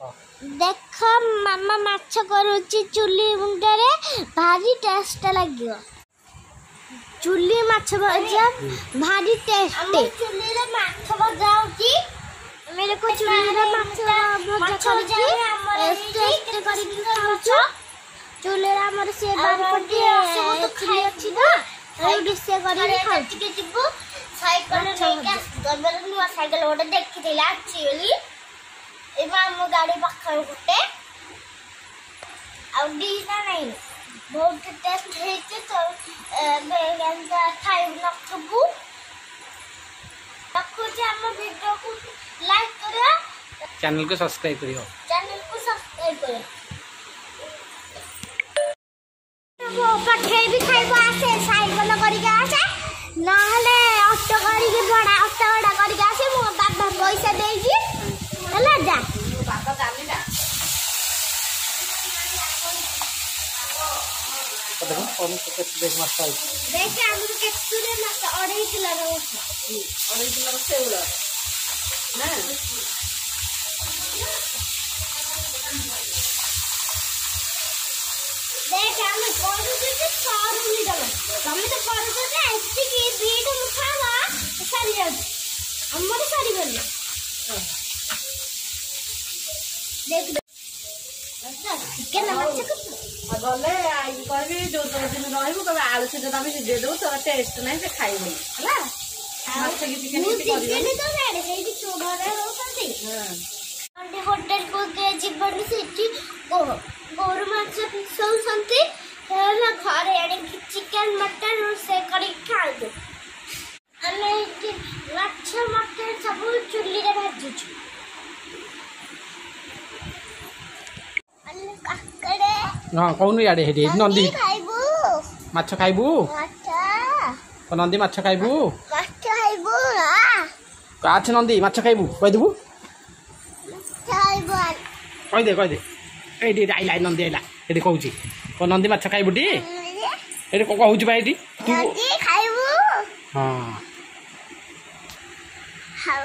देख मामा माछ करुच्ची चुली मुंडे भारी टेस्ट लगे चुली माछ भजा भारी टेस्ट चुली रे माछ भजा होची मेरे को चुली रे माछ भजा टेस्ट करके खाउछु चुली रे हमर से बार पटी खाइ अछि ना ए डिसे करके खाउछु के जिबो साइकिल लेके दबल नुवा साइकिल ओडे देखि देला चुली एमा हम गाड़ी पाखर गुटे आ दीना नहीं बहुत टेस्ट हेते तो बेगंता खाइ न खबु रखो जे हम वीडियो को लाइक करियो चैनल को सब्सक्राइब करियो वो पठे भी खाइबो आसे साइकिल करिके आसे ना हले ऑटो करिके बड़ा ऑटो बड़ा करिके आसे मो बाबा पैसा देई हला जा बाबा गाली जा देखो कौन से देख मस्त है देख हम के सुरे मस्त 2.5 किलो रो 2.5 किलो सेउला ना देख हम कोन से 4 मिनट हम तो कर दे ऐसी की बीट उठावा सारी जा हमर सारी बन देख चिकन मच्छा गले आई कहबी जो दिन रहबो कबे आलू से दाबी दे दो तोरा टेस्ट नहीं से खाइबो हला मच्छा की चिकन की करियो चिकन तो रेड है कि चोड़ा रे होती अंडे होटल को के जीवन से गोरु माछ सौ संती हेला घरे आनी चिकन मटन से करी खा दो हमें कि माछ मटन सब चुल्ली रे भाजू हां कौन याडे हेडी नंदी खाइबू माछ खाइबू माछ नंदी माछ खाइबू खाइबू काछ नंदी माछ खाइबू कह देबू खाइबू कह दे एडी आइला नंदी आइला एडी कहूची को नंदी माछ खाइबू टी एडी को कहूची भाई टी खाइबू हां हां